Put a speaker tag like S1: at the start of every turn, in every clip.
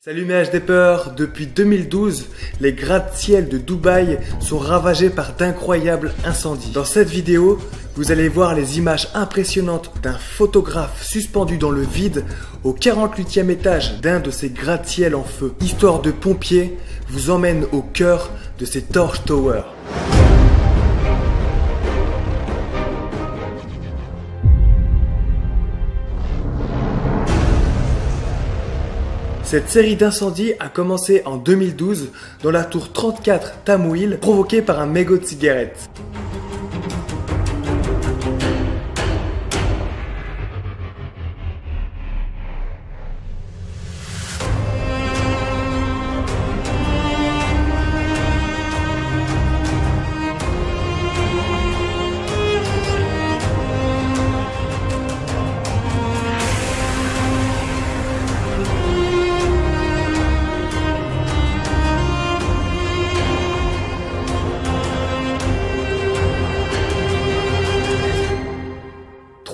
S1: Salut mes HDPers, depuis 2012, les gratte-ciel de Dubaï sont ravagés par d'incroyables incendies. Dans cette vidéo, vous allez voir les images impressionnantes d'un photographe suspendu dans le vide au 48e étage d'un de ces gratte-ciel en feu. Histoire de pompiers vous emmène au cœur de ces Torch Towers. Cette série d'incendies a commencé en 2012 dans la tour 34 Tamouil, provoquée par un mégot de cigarette.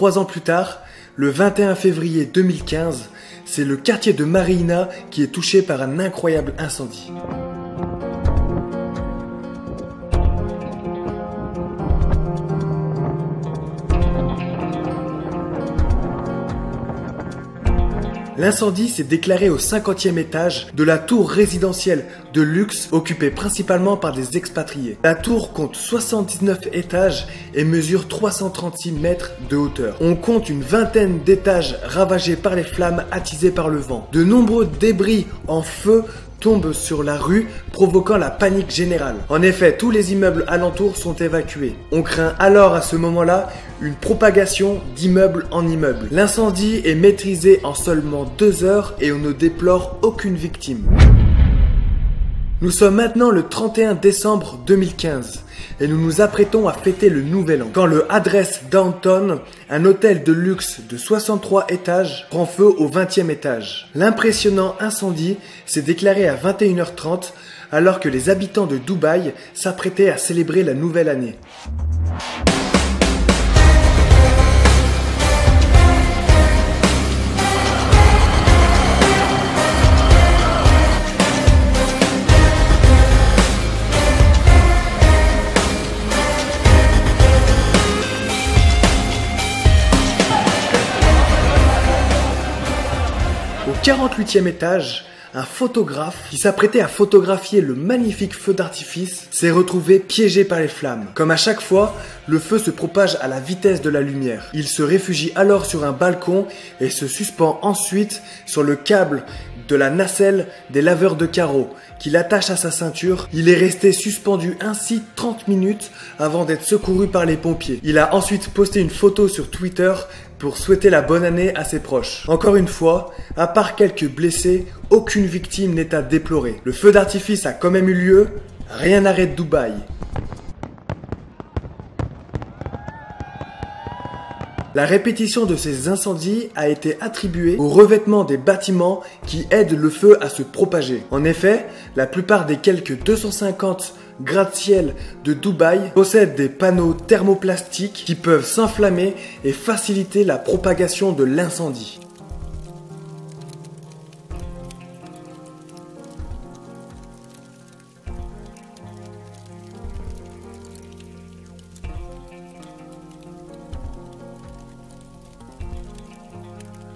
S1: Trois ans plus tard, le 21 février 2015, c'est le quartier de Marina qui est touché par un incroyable incendie. L'incendie s'est déclaré au 50e étage de la tour résidentielle de luxe occupée principalement par des expatriés. La tour compte 79 étages et mesure 336 mètres de hauteur. On compte une vingtaine d'étages ravagés par les flammes attisées par le vent. De nombreux débris en feu tombent sur la rue, provoquant la panique générale. En effet, tous les immeubles alentours sont évacués. On craint alors à ce moment-là une propagation d'immeuble en immeuble. L'incendie est maîtrisé en seulement 2 heures et on ne déplore aucune victime. Nous sommes maintenant le 31 décembre 2015 et nous nous apprêtons à fêter le nouvel an. Quand le Address Downtown, un hôtel de luxe de 63 étages, prend feu au 20e étage. L'impressionnant incendie s'est déclaré à 21h30 alors que les habitants de Dubaï s'apprêtaient à célébrer la nouvelle année. Au 48e étage, un photographe qui s'apprêtait à photographier le magnifique feu d'artifice s'est retrouvé piégé par les flammes. Comme à chaque fois, le feu se propage à la vitesse de la lumière. Il se réfugie alors sur un balcon et se suspend ensuite sur le câble de la nacelle des laveurs de carreaux qu'il attache à sa ceinture. Il est resté suspendu ainsi 30 minutes avant d'être secouru par les pompiers. Il a ensuite posté une photo sur Twitter pour souhaiter la bonne année à ses proches. Encore une fois, à part quelques blessés, aucune victime n'est à déplorer. Le feu d'artifice a quand même eu lieu, rien n'arrête Dubaï. La répétition de ces incendies a été attribuée au revêtement des bâtiments qui aident le feu à se propager. En effet, la plupart des quelques 250 gratte-ciel de Dubaï possèdent des panneaux thermoplastiques qui peuvent s'enflammer et faciliter la propagation de l'incendie.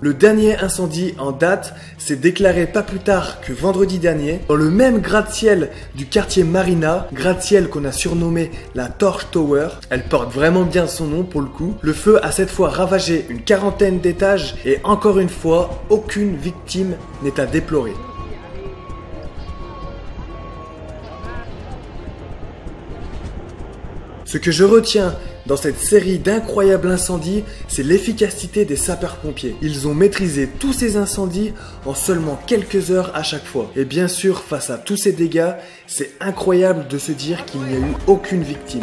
S1: Le dernier incendie en date s'est déclaré pas plus tard que vendredi dernier dans le même gratte-ciel du quartier Marina, gratte-ciel qu'on a surnommé la Torch Tower. Elle porte vraiment bien son nom pour le coup. Le feu a cette fois ravagé une quarantaine d'étages et encore une fois, aucune victime n'est à déplorer. Ce que je retiens dans cette série d'incroyables incendies, c'est l'efficacité des sapeurs-pompiers. Ils ont maîtrisé tous ces incendies en seulement quelques heures à chaque fois. Et bien sûr, face à tous ces dégâts, c'est incroyable de se dire qu'il n'y a eu aucune victime.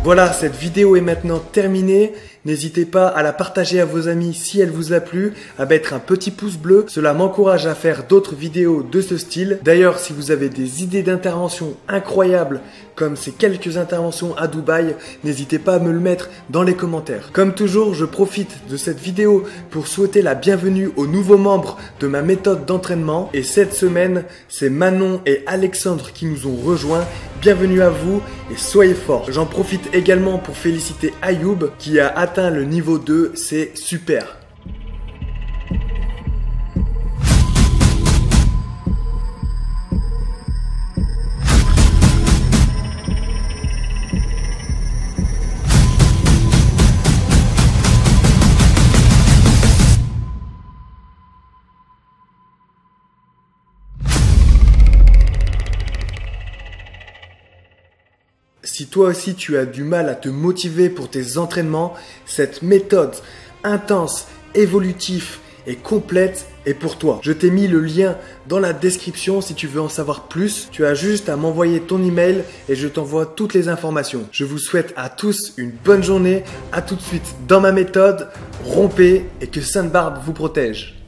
S1: Voilà, cette vidéo est maintenant terminée. N'hésitez pas à la partager à vos amis si elle vous a plu, à mettre un petit pouce bleu. Cela m'encourage à faire d'autres vidéos de ce style. D'ailleurs, si vous avez des idées d'intervention incroyables, comme ces quelques interventions à Dubaï, n'hésitez pas à me le mettre dans les commentaires. Comme toujours, je profite de cette vidéo pour souhaiter la bienvenue aux nouveaux membres de ma méthode d'entraînement. Et cette semaine, c'est Manon et Alexandre qui nous ont rejoints. Bienvenue à vous et soyez forts. J'en profite également pour féliciter Ayoub qui a atteint le niveau 2, c'est super. Si toi aussi tu as du mal à te motiver pour tes entraînements, cette méthode intense, évolutive et complète est pour toi. Je t'ai mis le lien dans la description si tu veux en savoir plus. Tu as juste à m'envoyer ton email et je t'envoie toutes les informations. Je vous souhaite à tous une bonne journée. À tout de suite dans ma méthode. Rompez et que Sainte-Barbe vous protège.